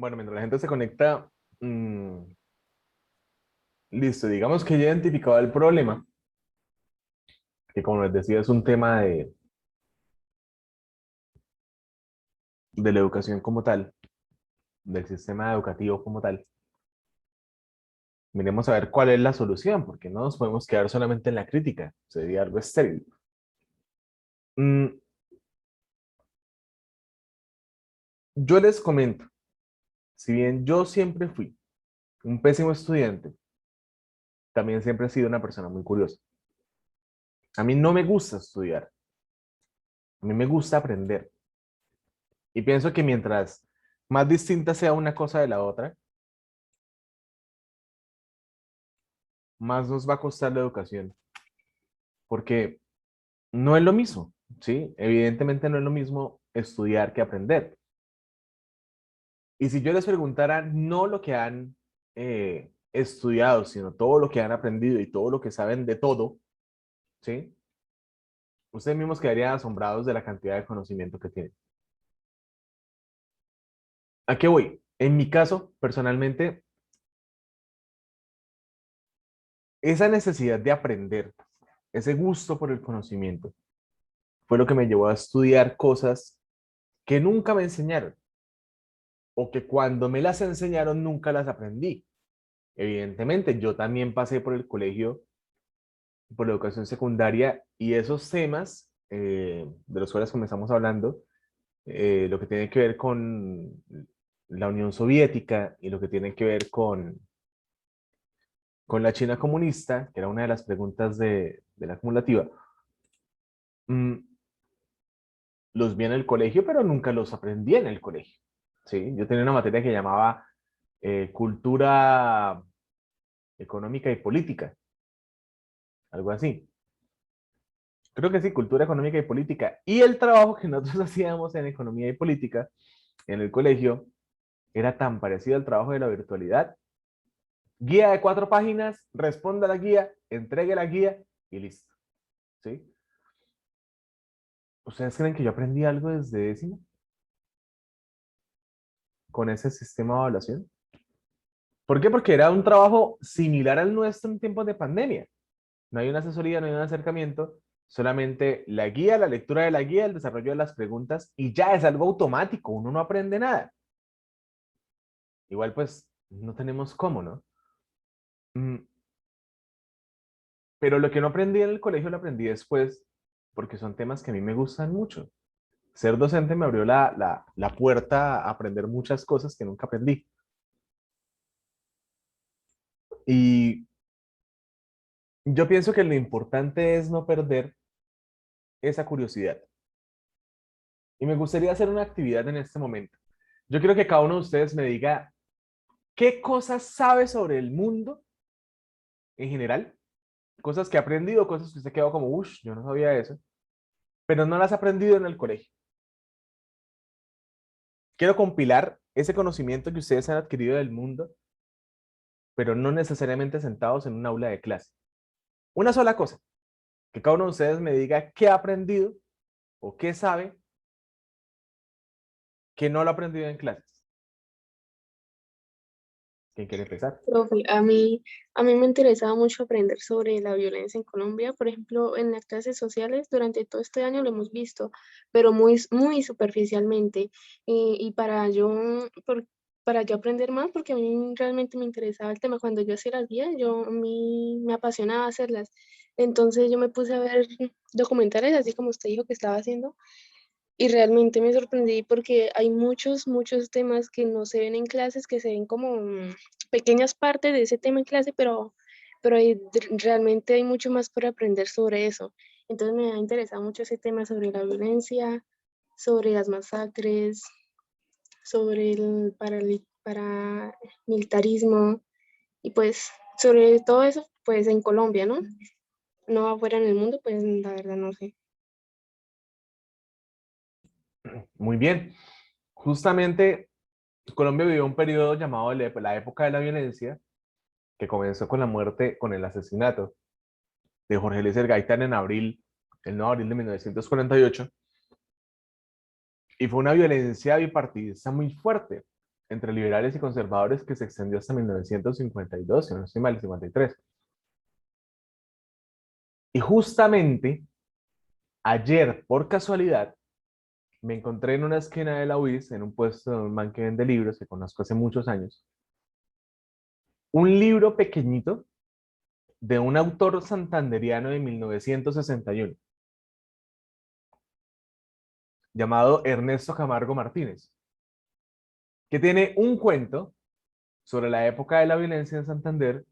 Bueno, mientras la gente se conecta, listo, digamos que ya he identificado el problema, que como les decía es un tema de la educación como tal, del sistema educativo como tal. Miremos a ver cuál es la solución, porque no nos podemos quedar solamente en la crítica, sería algo estéril. Mm, yo les comento, si bien yo siempre fui un pésimo estudiante, también siempre he sido una persona muy curiosa. A mí no me gusta estudiar, a mí me gusta aprender. Y pienso que mientras más distinta sea una cosa de la otra, más nos va a costar la educación, porque no es lo mismo, ¿sí? Evidentemente no es lo mismo estudiar que aprender. Y si yo les preguntara no lo que han estudiado, sino todo lo que han aprendido y todo lo que saben de todo, ¿sí? Ustedes mismos quedarían asombrados de la cantidad de conocimiento que tienen. ¿A qué voy? En mi caso, personalmente, esa necesidad de aprender, ese gusto por el conocimiento, fue lo que me llevó a estudiar cosas que nunca me enseñaron o que cuando me las enseñaron nunca las aprendí. Evidentemente, yo también pasé por el colegio, por la educación secundaria y esos temas de los cuales comenzamos hablando, lo que tiene que ver con la Unión Soviética y lo que tiene que ver con la China comunista, que era una de las preguntas de la acumulativa, mm, los vi en el colegio, pero nunca los aprendí en el colegio. ¿Sí? Yo tenía una materia que llamaba cultura económica y política, algo así. Creo que sí, cultura económica y política. Y el trabajo que nosotros hacíamos en economía y política en el colegio era tan parecido al trabajo de la virtualidad. Guía de 4 páginas, responda a la guía, entregue la guía y listo. ¿Sí? ¿Ustedes creen que yo aprendí algo desde décimo con ese sistema de evaluación? ¿Por qué? Porque era un trabajo similar al nuestro en tiempos de pandemia. No hay una asesoría, no hay un acercamiento, solamente la guía, la lectura de la guía, el desarrollo de las preguntas y ya es algo automático, uno no aprende nada. Igual pues no tenemos cómo, ¿no? Mm, pero lo que no aprendí en el colegio lo aprendí después porque son temas que a mí me gustan mucho. Ser docente me abrió la puerta a aprender muchas cosas que nunca aprendí. Y yo pienso que lo importante es no perder esa curiosidad. Y me gustaría hacer una actividad en este momento. Yo quiero que cada uno de ustedes me diga qué cosas sabe sobre el mundo en general, cosas que ha aprendido, cosas que usted quedó como, uff, yo no sabía eso, pero no las ha aprendido en el colegio. Quiero compilar ese conocimiento que ustedes han adquirido del mundo, pero no necesariamente sentados en un aula de clase. Una sola cosa, que cada uno de ustedes me diga qué ha aprendido o qué sabe que no lo ha aprendido en clases. ¿Quién quiere empezar? Profe, a mí me interesaba mucho aprender sobre la violencia en Colombia. Por ejemplo, en las clases sociales, durante todo este año lo hemos visto, pero muy superficialmente. Y para yo aprender más, porque a mí realmente me interesaba el tema, cuando yo hacía las guías, a mí me apasionaba hacerlas. Entonces yo me puse a ver documentales, así como usted dijo que estaba haciendo, y realmente me sorprendí porque hay muchos temas que no se ven en clases, que se ven como pequeñas partes de ese tema en clase, pero realmente hay mucho más por aprender sobre eso. Entonces me ha interesado mucho ese tema sobre la violencia, sobre las masacres, sobre el paramilitarismo y pues sobre todo eso, pues en Colombia, ¿no? No afuera en el mundo, pues la verdad no sé. Muy bien. Justamente Colombia vivió un periodo llamado la época de la violencia, que comenzó con la muerte, con el asesinato de Jorge Eliezer Gaitán en abril, el 9 de abril de 1948, y fue una violencia bipartidista muy fuerte. entre liberales y conservadores que se extendió hasta 1952, si no estoy mal, 53. Y justamente ayer, por casualidad, me encontré en una esquina de la UIS, en un puesto de un man que vende libros que conozco hace muchos años, un libro pequeñito de un autor santanderiano de 1961, llamado Ernesto Camargo Martínez, que tiene un cuento sobre la época de la violencia en Santander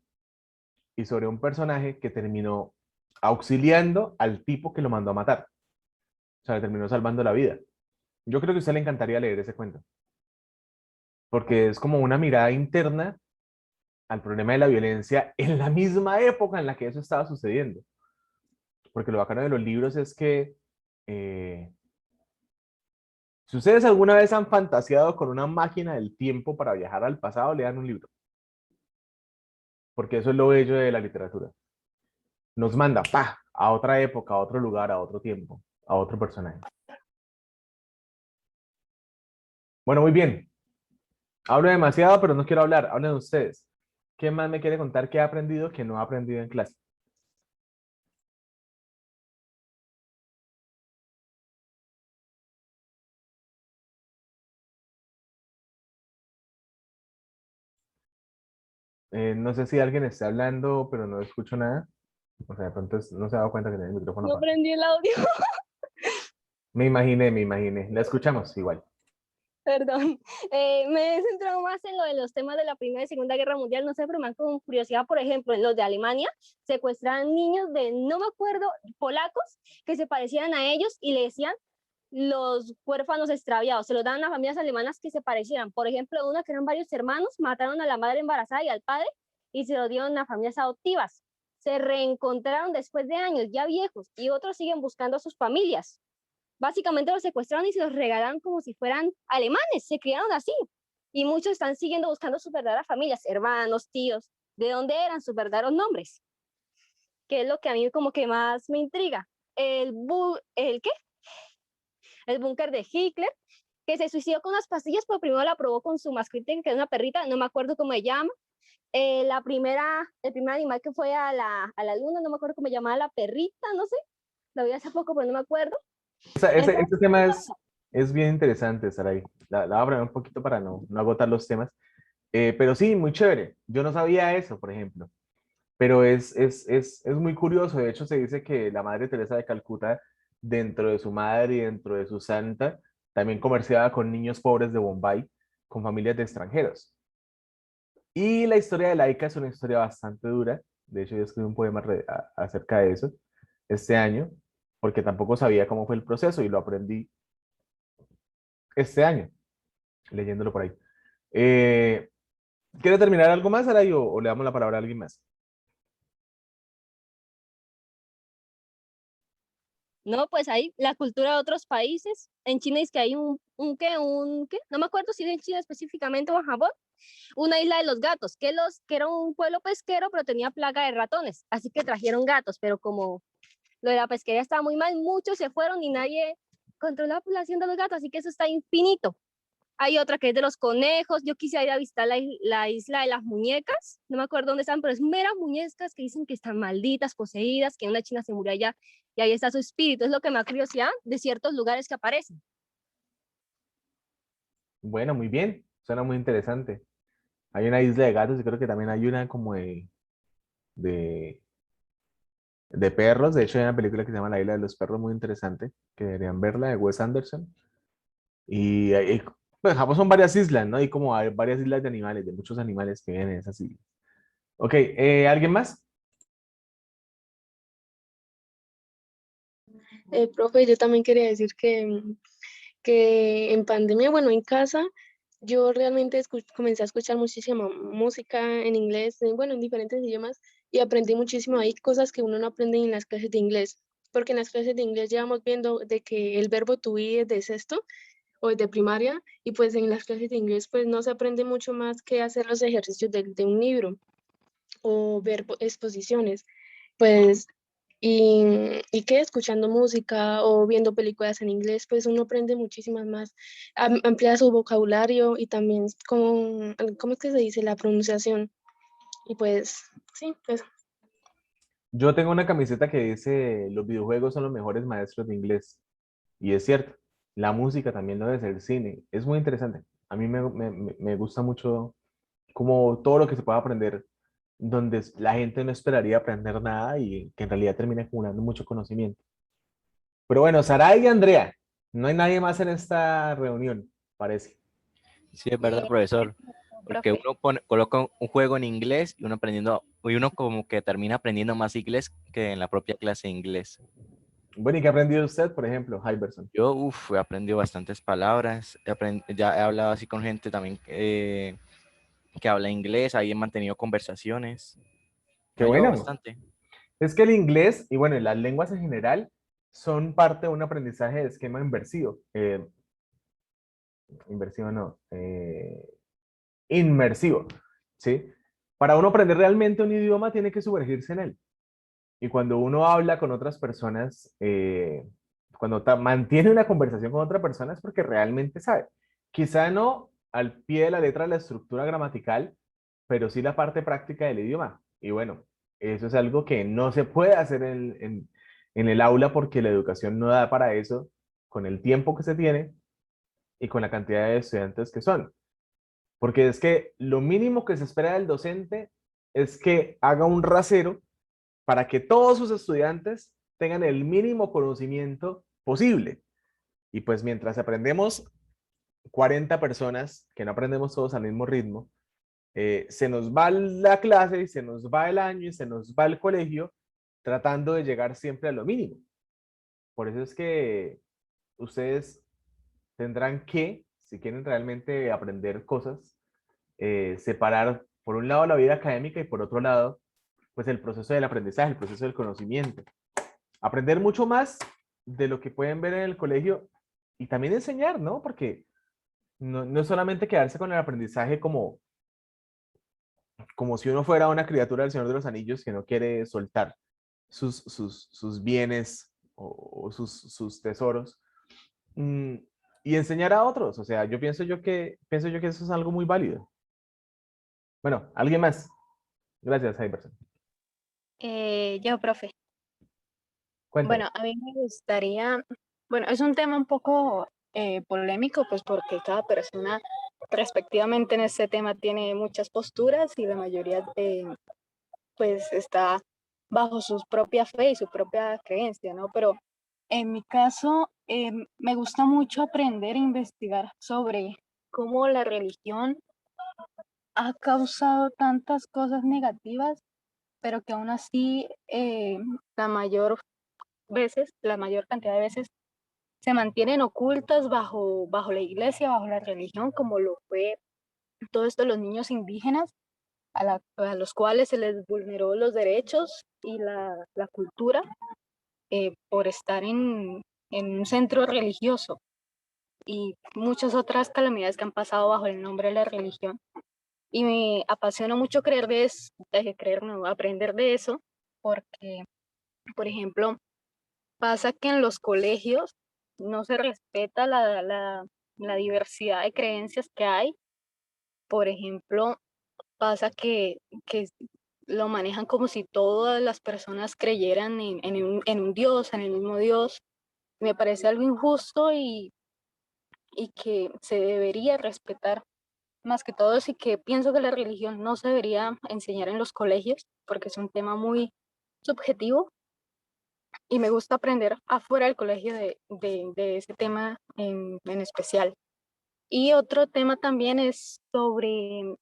y sobre un personaje que terminó auxiliando al tipo que lo mandó a matar. O sea, le terminó salvando la vida. Yo creo que a usted le encantaría leer ese cuento, porque es como una mirada interna al problema de la violencia en la misma época en la que eso estaba sucediendo. Porque lo bacano de los libros es que eh, si ustedes alguna vez han fantaseado con una máquina del tiempo para viajar al pasado, lean un libro, porque eso es lo bello de la literatura. Nos manda, ¡pah!, a otra época, a otro lugar, a otro tiempo, a otro personaje. Bueno, muy bien. Hablo demasiado, pero no quiero hablar. Hablen ustedes. ¿Qué más me quiere contar que ha aprendido que no ha aprendido en clase? No sé si alguien está hablando, pero no escucho nada. O sea, de pronto no se ha dado cuenta que tiene el micrófono No apagado. prendí el audio, Me imaginé, me imaginé. La escuchamos igual. perdón. Me he centrado más en lo de los temas de la Primera y Segunda Guerra Mundial, no sé, pero me han con curiosidad, por ejemplo, en los de Alemania, secuestraban niños de, no me acuerdo, polacos, que se parecían a ellos y le decían los huérfanos extraviados, se los daban a familias alemanas que se parecieran. Por ejemplo, una que eran varios hermanos, mataron a la madre embarazada y al padre y se lo dieron a familias adoptivas. Se reencontraron después de años, ya viejos, y otros siguen buscando a sus familias. Básicamente los secuestraron y se los regalaron como si fueran alemanes, se criaron así. Y muchos están siguiendo buscando sus verdaderas familias, hermanos, tíos, de dónde eran sus verdaderos nombres, que es lo que a mí como que más me intriga. ¿El qué? El búnker de Hitler, que se suicidó con unas pastillas, pero primero la probó con su mascota, que es una perrita, no me acuerdo cómo se llama. El primer animal que fue a la luna, no me acuerdo cómo se llamaba la perrita, no sé, lo vi hace poco, pero no me acuerdo. Entonces, Este tema es bien interesante, Saray. La voy a poner un poquito para no agotar los temas. Pero sí, muy chévere. Yo no sabía eso, por ejemplo. Pero es muy curioso. De hecho, se dice que la Madre Teresa de Calcuta, dentro de su madre y dentro de su santa, también comerciaba con niños pobres de Bombay, con familias de extranjeros. Y la historia de Laika es una historia bastante dura. De hecho, yo escribí un poema acerca de eso este año, porque tampoco sabía cómo fue el proceso y lo aprendí este año, leyéndolo por ahí. Eh, ¿Quiere terminar algo más, Aray, o le damos la palabra a alguien más? no, pues ahí la cultura de otros países. En China es que hay ¿qué? No me acuerdo si es en China específicamente o en Japón, una isla de los gatos, que era un pueblo pesquero, pero tenía plaga de ratones, así que trajeron gatos, pero como lo de la pesquería estaba muy mal, muchos se fueron y nadie controló la población de los gatos, así que eso está infinito. Hay otra que es de los conejos. Yo quisiera ir a visitar la isla de las muñecas. No me acuerdo dónde están, pero es meras muñecas que dicen que están malditas, poseídas, que una china se murió allá y ahí está su espíritu. Es lo que me da curiosidad de ciertos lugares que aparecen. Bueno, muy bien. Suena muy interesante. Hay una isla de gatos y creo que también hay una como de, de perros. De hecho, hay una película que se llama La Isla de los Perros muy interesante, que deberían verla, de Wes Anderson. Y pues, Japón son varias islas, ¿no? Y como hay varias islas de animales, de muchos animales que viven en esas islas. Ok, ¿alguien más? Profe, yo también quería decir que en pandemia, bueno, en casa, yo realmente comencé a escuchar muchísima música en inglés, bueno, en diferentes idiomas, y aprendí muchísimo. Hay cosas que uno no aprende en las clases de inglés, porque en las clases de inglés llevamos viendo de que el verbo to be es de sexto o de primaria, y pues en las clases de inglés pues no se aprende mucho más que hacer los ejercicios de un libro o ver exposiciones. Pues y que escuchando música o viendo películas en inglés, pues uno aprende muchísimas más, amplía su vocabulario y también ¿cómo es que se dice? La pronunciación. Y pues, sí, pues Yo tengo una camiseta que dice, los videojuegos son los mejores maestros de inglés. Y es cierto, la música también lo debe ser, el cine. Es muy interesante. A mí me gusta mucho como todo lo que se puede aprender, donde la gente no esperaría aprender nada y que en realidad termina acumulando mucho conocimiento. Pero bueno, Saray y Andrea, no hay nadie más en esta reunión, parece. Sí, es verdad, profesor. Porque Profe. uno coloca un juego en inglés y uno como que termina aprendiendo más inglés que en la propia clase de inglés. Bueno, ¿y qué ha aprendido usted, por ejemplo, Hyberson? Yo, he aprendido bastantes palabras, ya he hablado así con gente también que habla inglés, ahí he mantenido conversaciones, Qué me ha ayudado bueno. bastante. Es que el inglés y bueno, y las lenguas en general son parte de un aprendizaje de esquema inversivo. Inversivo no, inmersivo, ¿sí? Para uno aprender realmente un idioma tiene que sumergirse en él. Y cuando uno habla con otras personas, cuando mantiene una conversación con otra persona es porque realmente sabe. Quizá no al pie de la letra la estructura gramatical, pero sí la parte práctica del idioma. Y bueno, eso es algo que no se puede hacer en el aula porque la educación no da para eso con el tiempo que se tiene y con la cantidad de estudiantes que son. Porque es que lo mínimo que se espera del docente es que haga un rasero para que todos sus estudiantes tengan el mínimo conocimiento posible. Y pues mientras aprendemos 40 personas, que no aprendemos todos al mismo ritmo, se nos va la clase y se nos va el año y se nos va el colegio tratando de llegar siempre a lo mínimo. Por eso es que ustedes tendrán que, si quieren realmente aprender cosas, separar por un lado la vida académica y por otro lado, pues el proceso del aprendizaje, el proceso del conocimiento. Aprender mucho más de lo que pueden ver en el colegio y también enseñar, ¿no? Porque no es solamente quedarse con el aprendizaje como si uno fuera una criatura del Señor de los Anillos que no quiere soltar sus bienes o sus tesoros mm, y enseñar a otros. O sea, pienso yo que eso es algo muy válido. Bueno, ¿alguien más? Gracias, Iverson. Yo, profe. Cuéntame. Bueno, a mí me gustaría, bueno, es un tema un poco polémico, pues porque cada persona respectivamente en este tema tiene muchas posturas y la mayoría pues está bajo su propia fe y su propia creencia, ¿no? Pero en mi caso me gusta mucho aprender e investigar sobre cómo la religión ha causado tantas cosas negativas, pero que aún así la mayor cantidad de veces se mantienen ocultas bajo la iglesia, bajo la religión, como lo fue todo esto de los niños indígenas, a los cuales se les vulneró los derechos y la cultura por estar en un centro religioso y muchas otras calamidades que han pasado bajo el nombre de la religión. Y me apasiona mucho no, aprender de eso, porque, por ejemplo, pasa que en los colegios no se respeta la diversidad de creencias que hay. Por ejemplo, pasa que lo manejan como si todas las personas creyeran en un Dios, en el mismo Dios. Me parece algo injusto y que se debería respetar más que todo, sí que pienso que la religión no se debería enseñar en los colegios porque es un tema muy subjetivo y me gusta aprender afuera del colegio de ese tema en especial. Y otro tema también es sobre,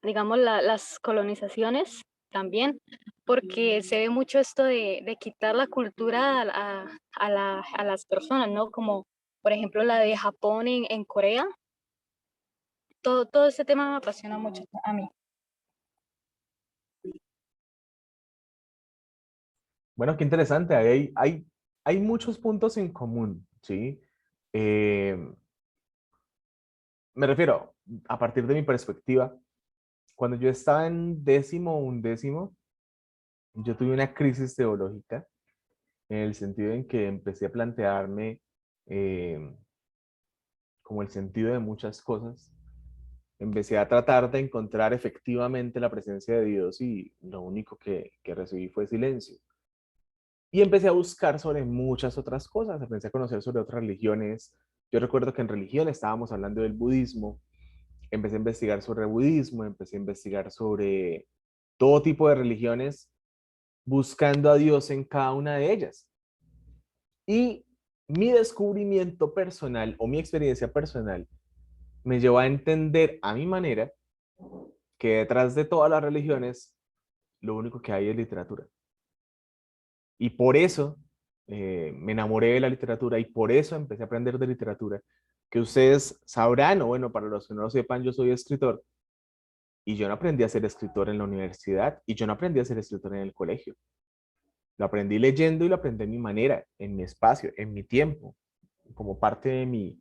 digamos, las colonizaciones también, porque se ve mucho esto de quitar la cultura a las personas, ¿no? Como, por ejemplo, la de Japón en Corea. Todo ese tema me apasiona mucho a mí. Bueno, qué interesante. Hay muchos puntos en común, ¿sí? Eh, Me refiero, a partir de mi perspectiva, cuando yo estaba en décimo o undécimo, yo tuve una crisis teológica en el sentido en que empecé a plantearme eh, como el sentido de muchas cosas. Empecé a tratar de encontrar efectivamente la presencia de Dios y lo único que recibí fue silencio. Y empecé a buscar sobre muchas otras cosas, empecé a conocer sobre otras religiones. Yo recuerdo que en religión estábamos hablando del budismo, empecé a investigar sobre budismo, empecé a investigar sobre todo tipo de religiones, buscando a Dios en cada una de ellas. Y mi descubrimiento personal o mi experiencia personal me llevó a entender a mi manera que detrás de todas las religiones lo único que hay es literatura. Y por eso me enamoré de la literatura y por eso empecé a aprender de literatura, que ustedes sabrán, o bueno, para los que no lo sepan, yo soy escritor y yo no aprendí a ser escritor en la universidad y yo no aprendí a ser escritor en el colegio. Lo aprendí leyendo y lo aprendí en mi manera, en mi espacio, en mi tiempo, como parte de mi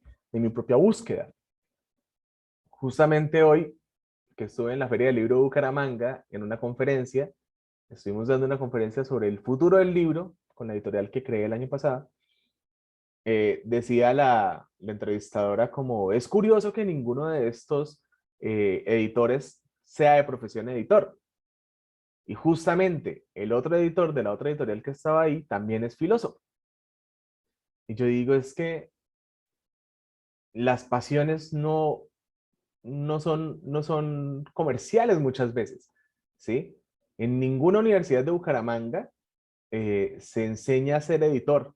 propia búsqueda. Justamente hoy, que estuve en la Feria del Libro de Bucaramanga, en una conferencia, estuvimos dando una conferencia sobre el futuro del libro, con la editorial que creé el año pasado, decía la entrevistadora como, es curioso que ninguno de estos editores sea de profesión editor. Y justamente el otro editor de la otra editorial que estaba ahí también es filósofo. Y yo digo, es que las pasiones no son comerciales muchas veces, ¿sí? En ninguna universidad de Bucaramanga se enseña a ser editor,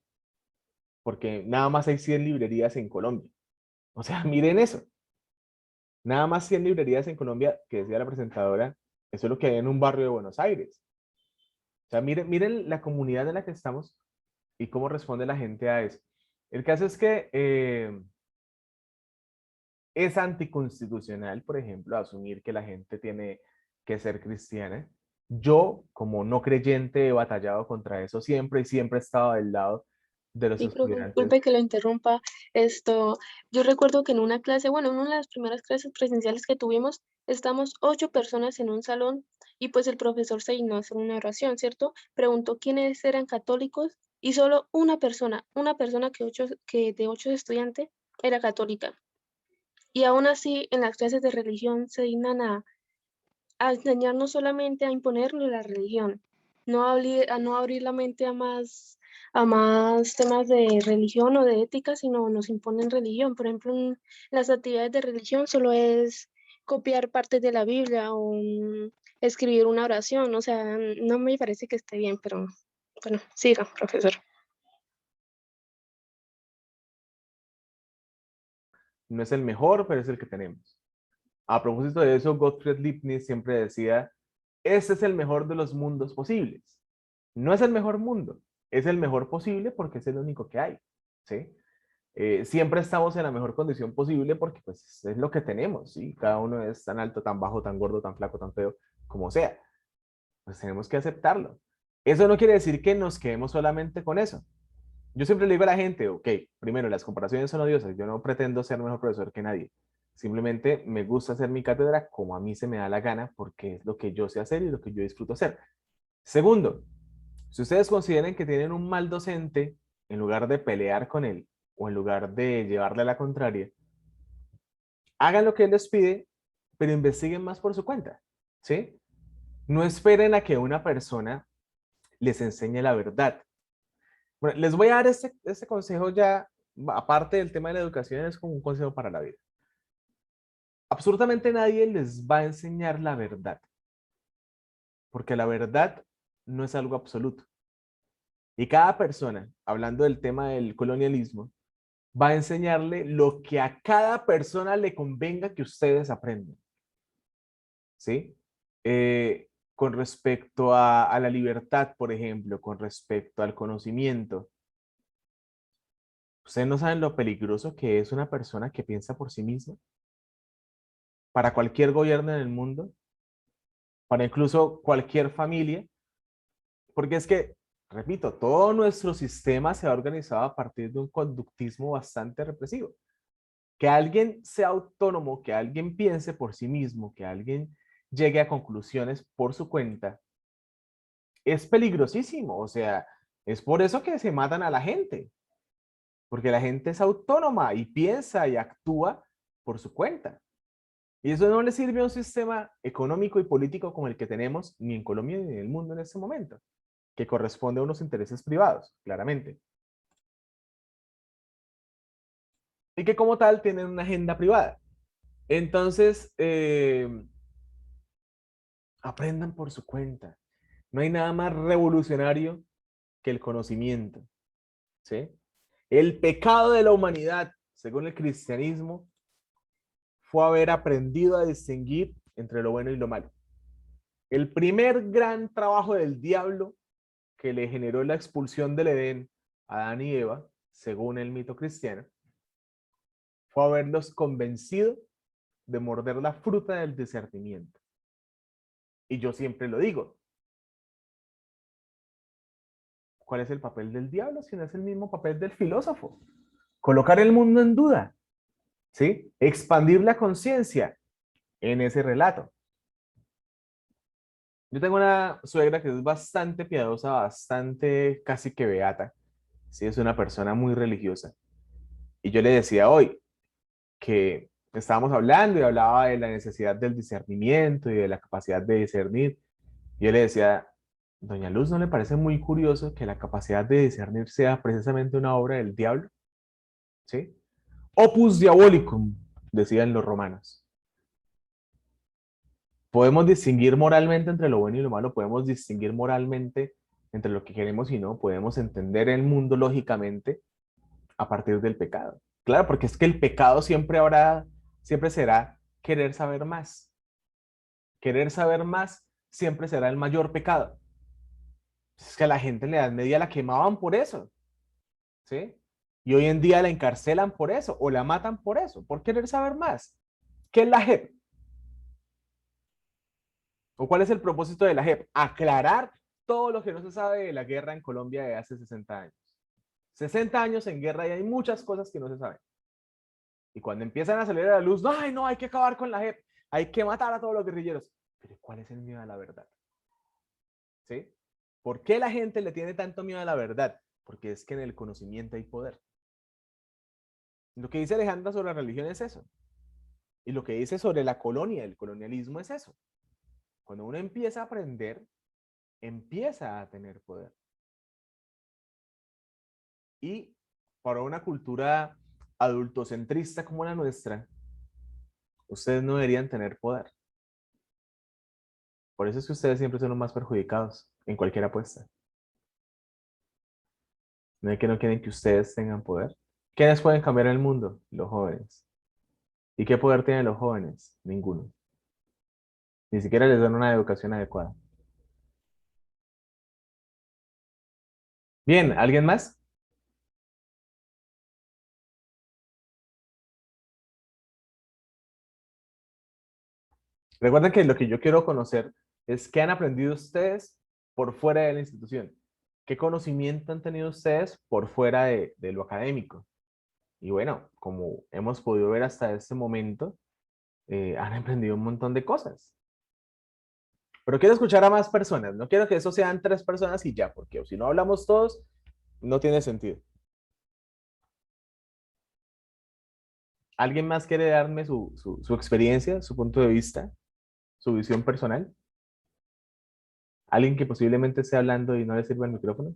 porque nada más hay 100 librerías en Colombia. O sea, miren eso. Nada más 100 librerías en Colombia, que decía la presentadora, eso es lo que hay en un barrio de Buenos Aires. O sea, miren la comunidad en la que estamos y cómo responde la gente a eso. El caso es que es anticonstitucional, por ejemplo, asumir que la gente tiene que ser cristiana. Yo, como no creyente, he batallado contra eso siempre y siempre he estado del lado de los Y profe, estudiantes. disculpe que lo interrumpa. Yo recuerdo que en una clase, bueno, en una de las primeras clases presenciales que tuvimos, estamos 8 personas en un salón y pues el profesor se dignó a hacer una oración, ¿cierto? Preguntó quiénes eran católicos y solo una persona que de 8 estudiantes era católica. Y aún así, en las clases de religión se dignan a enseñarnos solamente a imponerle la religión, a no abrir la mente a más temas de religión o de ética, sino nos imponen religión. Por ejemplo, en las actividades de religión solo es copiar partes de la Biblia o escribir una oración. O sea, no me parece que esté bien, pero bueno, siga, profesor. No es el mejor, pero es el que tenemos. A propósito de eso, Gottfried Leibniz siempre decía, este es el mejor de los mundos posibles. No es el mejor mundo, es el mejor posible porque es el único que hay, ¿sí? Siempre estamos en la mejor condición posible porque pues es lo que tenemos, ¿sí? Cada uno es tan alto, tan bajo, tan gordo, tan flaco, tan feo, como sea. Pues tenemos que aceptarlo. Eso no quiere decir que nos quedemos solamente con eso. Yo siempre le digo a la gente, ok, primero, las comparaciones son odiosas, yo no pretendo ser mejor profesor que nadie. Simplemente me gusta hacer mi cátedra como a mí se me da la gana porque es lo que yo sé hacer y lo que yo disfruto hacer. Segundo, si ustedes consideran que tienen un mal docente, en lugar de pelear con él o en lugar de llevarle a la contraria, hagan lo que él les pide, pero investiguen más por su cuenta, ¿sí? No esperen a que una persona les enseñe la verdad. Bueno, les voy a dar este consejo ya, aparte del tema de la educación, es como un consejo para la vida. Absolutamente nadie les va a enseñar la verdad, porque la verdad no es algo absoluto. Y cada persona, hablando del tema del colonialismo, va a enseñarle lo que a cada persona le convenga que ustedes aprendan. ¿Sí? Con respecto a la libertad, por ejemplo, con respecto al conocimiento, ustedes no saben lo peligroso que es una persona que piensa por sí misma. Para cualquier gobierno en el mundo, para incluso cualquier familia, porque es que, repito, todo nuestro sistema se ha organizado a partir de un conductismo bastante represivo. Que alguien sea autónomo, que alguien piense por sí mismo, que alguien llegue a conclusiones por su cuenta, es peligrosísimo. O sea, Es por eso que se matan a la gente, porque la gente es autónoma y piensa y actúa por su cuenta. Y eso no le sirve a un sistema económico y político como el que tenemos ni en Colombia ni en el mundo en este momento, que corresponde a unos intereses privados, claramente. Y que como tal tienen una agenda privada. Entonces, aprendan por su cuenta. No hay nada más revolucionario que el conocimiento. ¿Sí? El pecado de la humanidad, según el cristianismo, fue haber aprendido a distinguir entre lo bueno y lo malo. El primer gran trabajo del diablo que le generó la expulsión del Edén a Adán y Eva, según el mito cristiano, fue haberlos convencido de morder la fruta del discernimiento. Y yo siempre lo digo. ¿Cuál es el papel del diablo si no es el mismo papel del filósofo? Colocar el mundo en duda, ¿sí? Expandir la conciencia en ese relato. Yo tengo una suegra que es bastante piadosa, bastante casi que beata. Sí, es una persona muy religiosa. Y yo le decía hoy que estábamos hablando y hablaba de la necesidad del discernimiento y de la capacidad de discernir. Y yo le decía, doña Luz, ¿no le parece muy curioso que la capacidad de discernir sea precisamente una obra del diablo? ¿Sí? Opus diabolicum, decían los romanos. Podemos distinguir moralmente entre lo bueno y lo malo, podemos distinguir moralmente entre lo que queremos y no, podemos entender el mundo lógicamente a partir del pecado. Claro, porque es que el pecado siempre será querer saber más. Querer saber más siempre será el mayor pecado. Es que a la gente en la Edad Media la quemaban por eso, ¿sí? Y hoy en día la encarcelan por eso, o la matan por querer saber más. ¿Qué es la JEP? ¿O cuál es el propósito de la JEP? Aclarar todo lo que no se sabe de la guerra en Colombia de hace 60 años. 60 años en guerra y hay muchas cosas que no se saben. Y cuando empiezan a salir a la luz, no, ay, no, hay que acabar con la JEP, hay que matar a todos los guerrilleros. Pero ¿cuál es el miedo a la verdad? ¿Sí? ¿Por qué la gente le tiene tanto miedo a la verdad? Porque es que en el conocimiento hay poder. Lo que dice Alejandra sobre la religión es eso. Y lo que dice sobre la colonia, el colonialismo es eso. Cuando uno empieza a aprender, empieza a tener poder. Y para una cultura adultocentrista como la nuestra, ustedes no deberían tener poder. Por eso es que ustedes siempre son los más perjudicados en cualquier apuesta. No es que no quieren que ustedes tengan poder. ¿Quiénes pueden cambiar el mundo? Los jóvenes. ¿Y qué poder tienen los jóvenes? Ninguno. Ni siquiera les dan una educación adecuada. Bien, ¿alguien más? Recuerden que lo que yo quiero conocer es qué han aprendido ustedes por fuera de la institución. ¿Qué conocimiento han tenido ustedes por fuera de lo académico? Y bueno, como hemos podido ver hasta este momento, han aprendido un montón de cosas. Pero quiero escuchar a más personas. No quiero que eso sean 3 personas y ya, porque si no hablamos todos, no tiene sentido. ¿Alguien más quiere darme su experiencia, su punto de vista, su visión personal? ¿Alguien que posiblemente esté hablando y no le sirva el micrófono?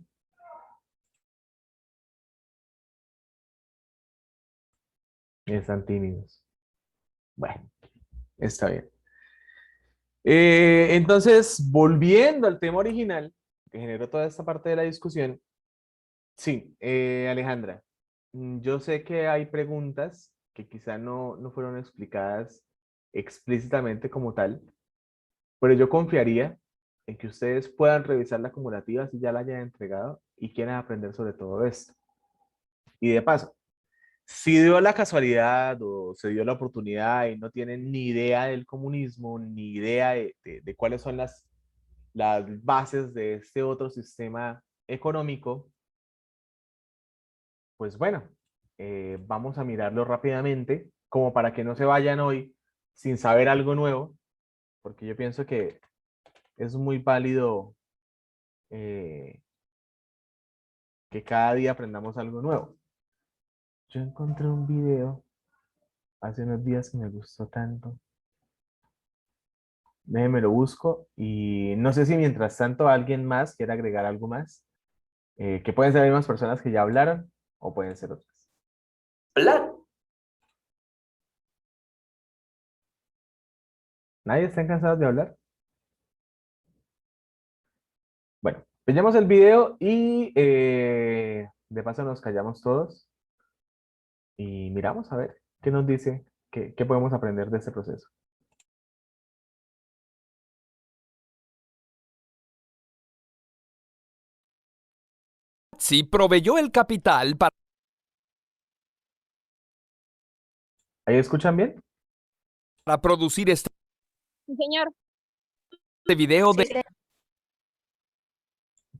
Están tímidos. Bueno, está bien. Entonces, volviendo al tema original, que generó toda esta parte de la discusión, sí, Alejandra, yo sé que hay preguntas que quizá no fueron explicadas explícitamente como tal, pero yo confiaría en que ustedes puedan revisar la acumulativa si ya la hayan entregado y quieran aprender sobre todo esto. Y de paso, si dio la casualidad o se dio la oportunidad y no tienen ni idea del comunismo, ni idea de cuáles son las bases de este otro sistema económico, pues bueno, vamos a mirarlo rápidamente, como para que no se vayan hoy sin saber algo nuevo, porque yo pienso que es muy válido que cada día aprendamos algo nuevo. Yo encontré un video hace unos días que me gustó tanto. Déjenme lo busco y no sé si mientras tanto alguien más quiere agregar algo más, que pueden ser las mismas personas que ya hablaron o pueden ser otras. Plan. ¿Nadie está cansado de hablar? Bueno, veamos el video y de paso nos callamos todos y miramos a ver qué nos dice, qué podemos aprender de este proceso. Sí proveyó el capital ¿Ahí escuchan bien? para producir este Sí, señor. video de...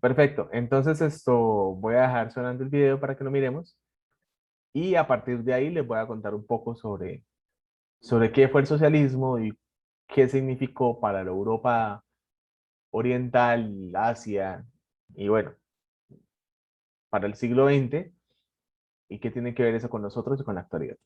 Perfecto, entonces voy a dejar sonando el video para que lo miremos y a partir de ahí les voy a contar un poco sobre qué fue el socialismo y qué significó para la Europa oriental, Asia y bueno, para el siglo XX y qué tiene que ver eso con nosotros y con la actualidad.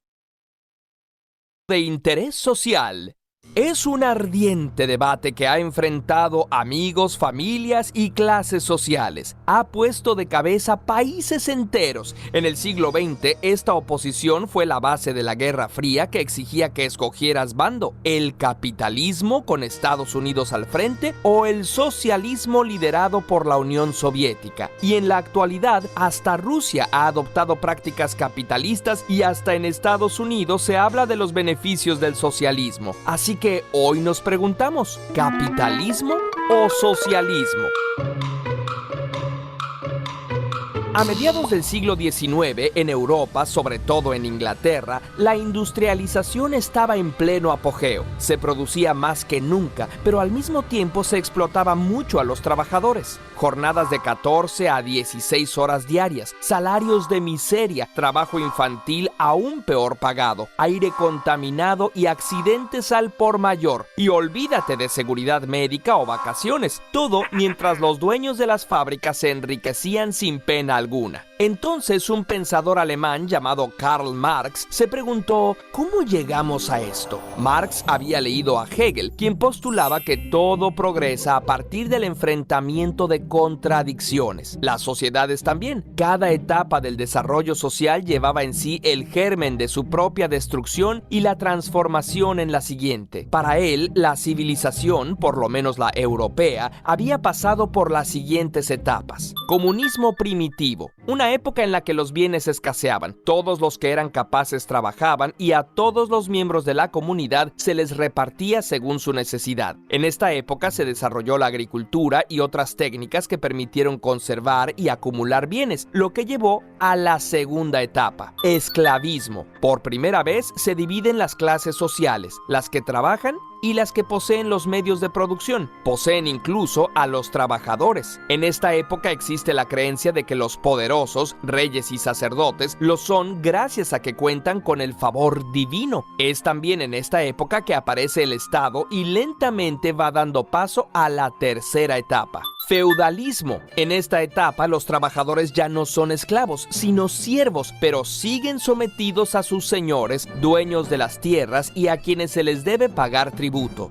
de interés social. Es un ardiente debate que ha enfrentado amigos, familias y clases sociales. Ha puesto de cabeza países enteros. En el siglo XX, esta oposición fue la base de la Guerra Fría que exigía que escogieras bando: el capitalismo con Estados Unidos al frente o el socialismo liderado por la Unión Soviética. Y en la actualidad, hasta Rusia ha adoptado prácticas capitalistas y hasta en Estados Unidos se habla de los beneficios del socialismo. Así que hoy nos preguntamos, ¿capitalismo o socialismo? A mediados del siglo XIX, en Europa, sobre todo en Inglaterra, la industrialización estaba en pleno apogeo. Se producía más que nunca, pero al mismo tiempo se explotaba mucho a los trabajadores. Jornadas de 14 a 16 horas diarias, salarios de miseria, trabajo infantil aún peor pagado, aire contaminado y accidentes al por mayor. Y olvídate de seguridad médica o vacaciones, todo mientras los dueños de las fábricas se enriquecían sin pena alguna. Entonces, un pensador alemán llamado Karl Marx se preguntó, ¿cómo llegamos a esto? Marx había leído a Hegel, quien postulaba que todo progresa a partir del enfrentamiento de contradicciones. Las sociedades también. Cada etapa del desarrollo social llevaba en sí el germen de su propia destrucción y la transformación en la siguiente. Para él, la civilización, por lo menos la europea, había pasado por las siguientes etapas. Comunismo primitivo, una época en la que los bienes escaseaban, todos los que eran capaces trabajaban y a todos los miembros de la comunidad se les repartía según su necesidad. En esta época se desarrolló la agricultura y otras técnicas que permitieron conservar y acumular bienes, lo que llevó a la segunda etapa, esclavismo. Por primera vez se dividen las clases sociales, las que trabajan y las que poseen los medios de producción. Poseen incluso a los trabajadores. En esta época existe la creencia de que los poderosos, reyes y sacerdotes, lo son gracias a que cuentan con el favor divino. Es también en esta época que aparece el Estado y lentamente va dando paso a la tercera etapa. Feudalismo. En esta etapa los trabajadores ya no son esclavos, sino siervos, pero siguen sometidos a sus señores, dueños de las tierras y a quienes se les debe pagar tributo.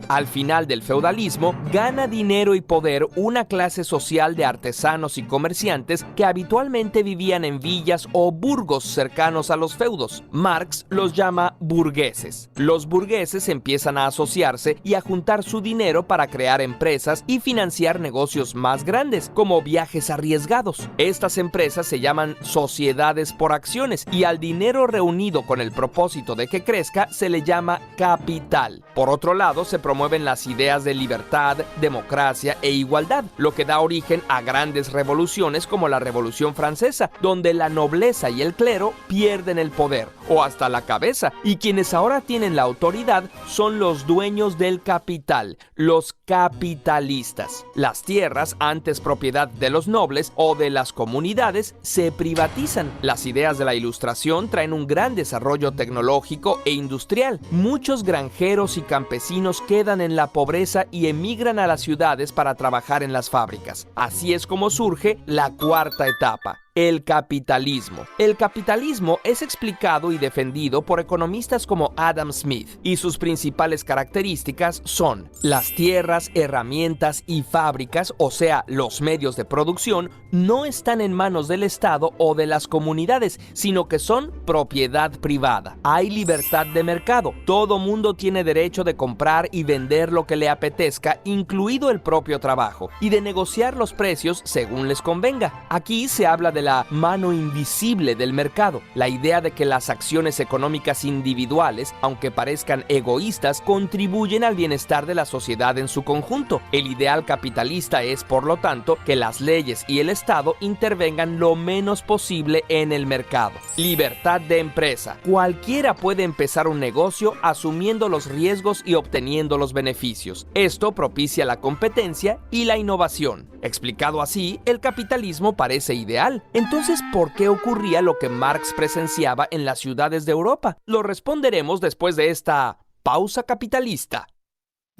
Al final del feudalismo, gana dinero y poder una clase social de artesanos y comerciantes que habitualmente vivían en villas o burgos cercanos a los feudos. Marx los llama burgueses. Los burgueses empiezan a asociarse y a juntar su dinero para crear empresas y financiar negocios más grandes, como viajes arriesgados. Estas empresas se llaman sociedades por acciones y al dinero reunido con el propósito de que crezca se le llama capital. Por otro lado, se promueven las ideas de libertad, democracia e igualdad, lo que da origen a grandes revoluciones como la Revolución Francesa, donde la nobleza y el clero pierden el poder, o hasta la cabeza, y quienes ahora tienen la autoridad son los dueños del capital, los capitalistas. Las tierras, antes propiedad de los nobles o de las comunidades, se privatizan. Las ideas de la Ilustración traen un gran desarrollo tecnológico e industrial. Muchos granjeros y campesinos quedan en la pobreza y emigran a las ciudades para trabajar en las fábricas. Así es como surge la cuarta etapa, el capitalismo. El capitalismo es explicado y defendido por economistas como Adam Smith, y sus principales características son: las tierras, herramientas y fábricas, o sea, los medios de producción, no están en manos del Estado o de las comunidades, sino que son propiedad privada. Hay libertad de mercado. Todo mundo tiene derecho de comprar y vender lo que le apetezca, incluido el propio trabajo, y de negociar los precios según les convenga. Aquí se habla de la mano invisible del mercado, la idea de que las acciones económicas individuales, aunque parezcan egoístas, contribuyen al bienestar de la sociedad en su conjunto. El ideal capitalista es, por lo tanto, que las leyes y el Estado intervengan lo menos posible en el mercado. Libertad de empresa. Cualquiera puede empezar un negocio asumiendo los riesgos y obteniendo los beneficios. Esto propicia la competencia y la innovación. Explicado así, el capitalismo parece ideal. Entonces, ¿por qué ocurría lo que Marx presenciaba en las ciudades de Europa? Lo responderemos después de esta pausa capitalista.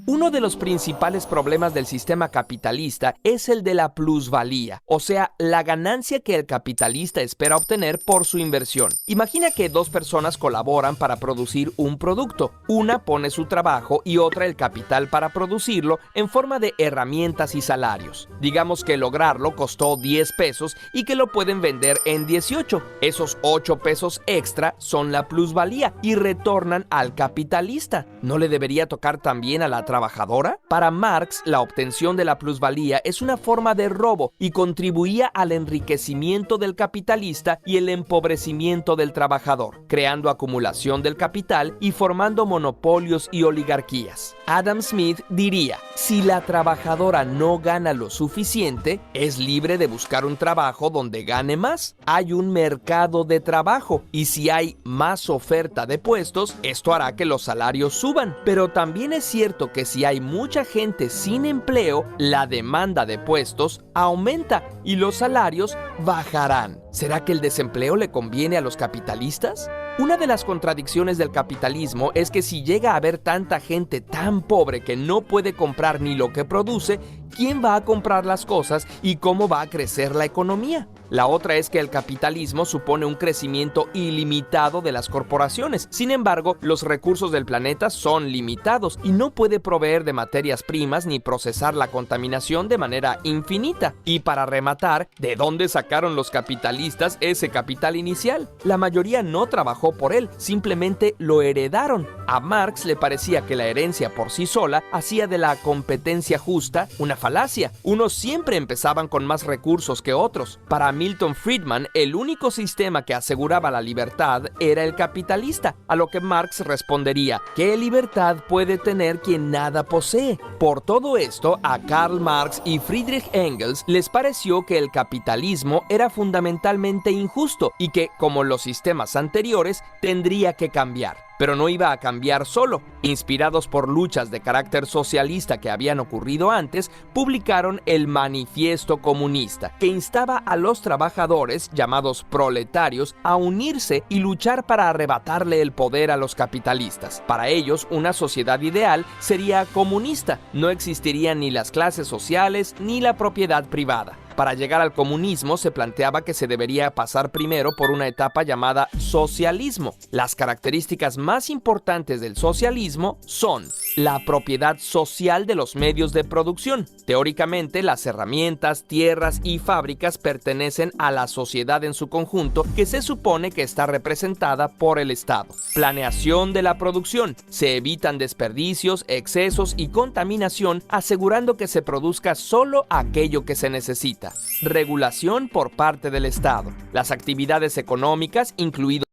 Uno de los principales problemas del sistema capitalista es el de la plusvalía, o sea, la ganancia que el capitalista espera obtener por su inversión. Imagina que dos personas colaboran para producir un producto. Una pone su trabajo y otra el capital para producirlo en forma de herramientas y salarios. Digamos que lograrlo costó 10 pesos y que lo pueden vender en 18. Esos 8 pesos extra son la plusvalía y retornan al capitalista. ¿No le debería tocar también a la trabajadora? Para Marx, la obtención de la plusvalía es una forma de robo y contribuía al enriquecimiento del capitalista y el empobrecimiento del trabajador, creando acumulación del capital y formando monopolios y oligarquías. Adam Smith diría: si la trabajadora no gana lo suficiente, es libre de buscar un trabajo donde gane más. Hay un mercado de trabajo y si hay más oferta de puestos, esto hará que los salarios suban. Pero también es cierto que si hay mucha gente sin empleo, la demanda de puestos aumenta y los salarios bajarán. ¿Será que el desempleo le conviene a los capitalistas? Una de las contradicciones del capitalismo es que si llega a haber tanta gente tan pobre que no puede comprar ni lo que produce, ¿quién va a comprar las cosas y cómo va a crecer la economía? La otra es que el capitalismo supone un crecimiento ilimitado de las corporaciones. Sin embargo, los recursos del planeta son limitados y no puede proveer de materias primas ni procesar la contaminación de manera infinita. Y para rematar, ¿de dónde sacaron los capitalistas ese capital inicial? La mayoría no trabajó por él, simplemente lo heredaron. A Marx le parecía que la herencia por sí sola hacía de la competencia justa una falacia. Unos siempre empezaban con más recursos que otros. Para Milton Friedman, el único sistema que aseguraba la libertad era el capitalista, a lo que Marx respondería: ¿qué libertad puede tener quien nada posee? Por todo esto, a Karl Marx y Friedrich Engels les pareció que el capitalismo era fundamentalmente injusto y que, como los sistemas anteriores, tendría que cambiar. Pero no iba a cambiar solo. Inspirados por luchas de carácter socialista que habían ocurrido antes, publicaron el Manifiesto Comunista, que instaba a los trabajadores, llamados proletarios, a unirse y luchar para arrebatarle el poder a los capitalistas. Para ellos, una sociedad ideal sería comunista. No existirían ni las clases sociales ni la propiedad privada. Para llegar al comunismo se planteaba que se debería pasar primero por una etapa llamada socialismo. Las características más importantes del socialismo son la propiedad social de los medios de producción. Teóricamente, las herramientas, tierras y fábricas pertenecen a la sociedad en su conjunto, que se supone que está representada por el Estado. Planeación de la producción. Se evitan desperdicios, excesos y contaminación, asegurando que se produzca solo aquello que se necesita. Regulación por parte del Estado. Las actividades económicas, incluidos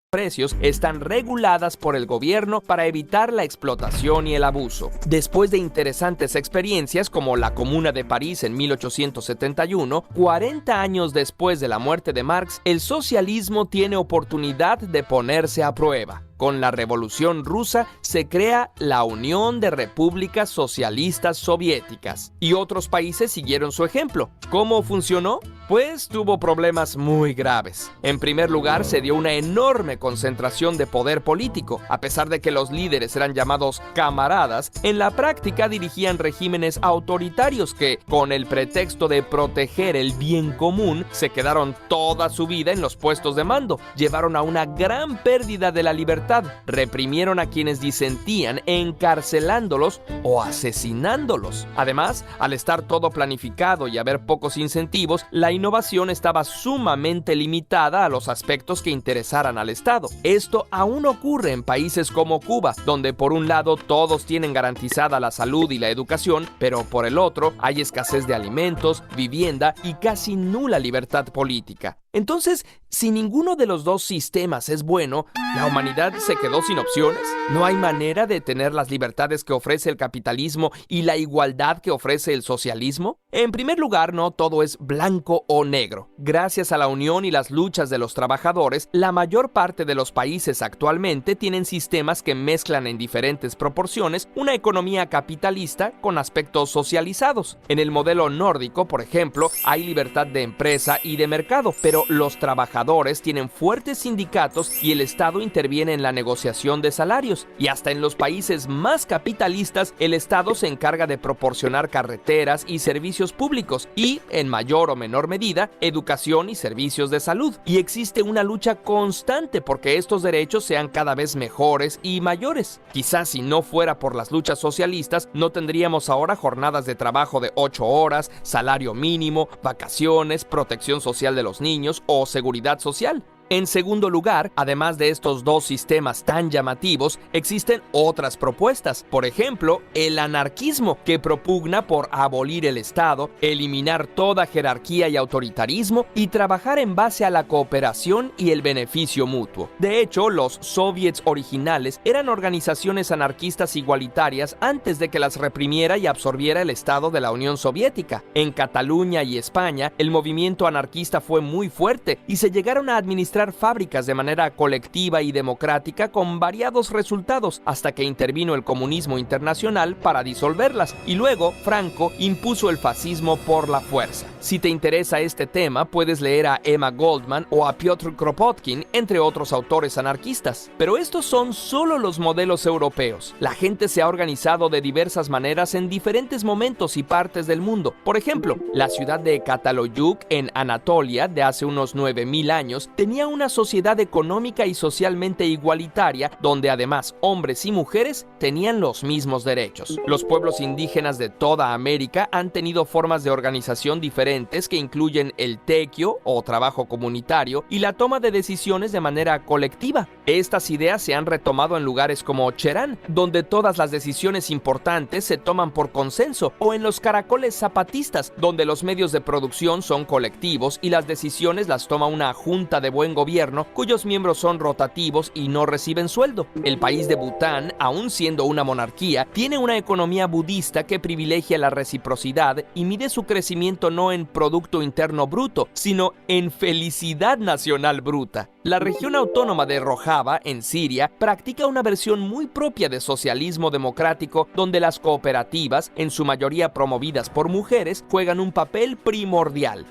precios, están reguladas por el gobierno para evitar la explotación y el abuso. Después de interesantes experiencias como la Comuna de París en 1871, 40 años después de la muerte de Marx, el socialismo tiene oportunidad de ponerse a prueba. Con la Revolución Rusa se crea la Unión de Repúblicas Socialistas Soviéticas y otros países siguieron su ejemplo. ¿Cómo funcionó? Pues tuvo problemas muy graves. En primer lugar, se dio una enorme concentración de poder político. A pesar de que los líderes eran llamados camaradas, en la práctica dirigían regímenes autoritarios que, con el pretexto de proteger el bien común, se quedaron toda su vida en los puestos de mando. Llevaron a una gran pérdida de la libertad. Reprimieron a quienes disentían, encarcelándolos o asesinándolos. Además, al estar todo planificado y haber pocos incentivos, la innovación estaba sumamente limitada a los aspectos que interesaran al Estado. Esto aún ocurre en países como Cuba, donde por un lado todos tienen garantizada la salud y la educación, pero por el otro hay escasez de alimentos, vivienda y casi nula libertad política. Entonces, si ninguno de los dos sistemas es bueno, ¿la humanidad se quedó sin opciones? ¿No hay manera de tener las libertades que ofrece el capitalismo y la igualdad que ofrece el socialismo? En primer lugar, no todo es blanco o negro. Gracias a la unión y las luchas de los trabajadores, la mayor parte de los países actualmente tienen sistemas que mezclan en diferentes proporciones una economía capitalista con aspectos socializados. En el modelo nórdico, por ejemplo, hay libertad de empresa y de mercado, pero los trabajadores tienen fuertes sindicatos y el Estado interviene en la negociación de salarios. Y hasta en los países más capitalistas, el Estado se encarga de proporcionar carreteras y servicios públicos y, en mayor o menor medida, educación y servicios de salud. Y existe una lucha constante porque estos derechos sean cada vez mejores y mayores. Quizás si no fuera por las luchas socialistas, no tendríamos ahora jornadas de trabajo de 8 horas, salario mínimo, vacaciones, protección social de los niños o seguridad social. En segundo lugar, además de estos dos sistemas tan llamativos, existen otras propuestas. Por ejemplo, el anarquismo, que propugna por abolir el Estado, eliminar toda jerarquía y autoritarismo y trabajar en base a la cooperación y el beneficio mutuo. De hecho, los soviets originales eran organizaciones anarquistas igualitarias antes de que las reprimiera y absorbiera el Estado de la Unión Soviética. En Cataluña y España, el movimiento anarquista fue muy fuerte y se llegaron a administrar fábricas de manera colectiva y democrática con variados resultados hasta que intervino el comunismo internacional para disolverlas y luego Franco impuso el fascismo por la fuerza. Si te interesa este tema, puedes leer a Emma Goldman o a Piotr Kropotkin, entre otros autores anarquistas. Pero estos son solo los modelos europeos. La gente se ha organizado de diversas maneras en diferentes momentos y partes del mundo. Por ejemplo, la ciudad de Cataloyuk en Anatolia de hace unos 9000 años tenía una sociedad económica y socialmente igualitaria donde además hombres y mujeres tenían los mismos derechos. Los pueblos indígenas de toda América han tenido formas de organización diferentes que incluyen el tequio o trabajo comunitario y la toma de decisiones de manera colectiva. Estas ideas se han retomado en lugares como Cherán, donde todas las decisiones importantes se toman por consenso, o en los caracoles zapatistas, donde los medios de producción son colectivos y las decisiones las toma una junta de buen gobierno cuyos miembros son rotativos y no reciben sueldo. El país de Bután, aun siendo una monarquía, tiene una economía budista que privilegia la reciprocidad y mide su crecimiento no en Producto Interno Bruto, sino en felicidad nacional bruta. La región autónoma de Rojava, en Siria, practica una versión muy propia de socialismo democrático donde las cooperativas, en su mayoría promovidas por mujeres, juegan un papel primordial.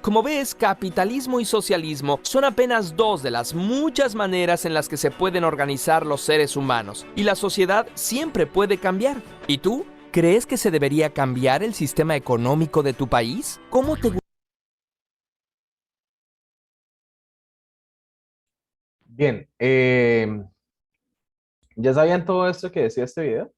Como ves, capitalismo y socialismo son apenas dos de las muchas maneras en las que se pueden organizar los seres humanos, y la sociedad siempre puede cambiar. ¿Y tú? ¿Crees que se debería cambiar el sistema económico de tu país? ¿Cómo te Bien, ¿ya sabían todo esto que decía este video?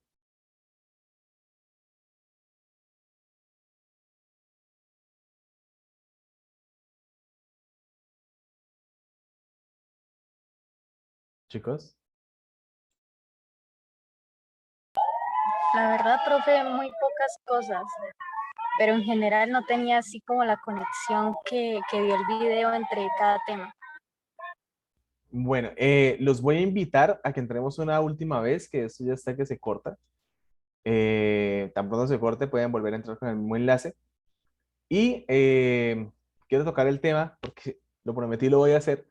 Chicos, La verdad, profe, muy pocas cosas, pero en general no tenía así como la conexión que dio el video entre cada tema. bueno, los voy a invitar a que entremos una última vez, que esto ya está que se corta. Tan pronto se corte, pueden volver a entrar con el mismo enlace. Y quiero tocar el tema, porque lo prometí, lo voy a hacer,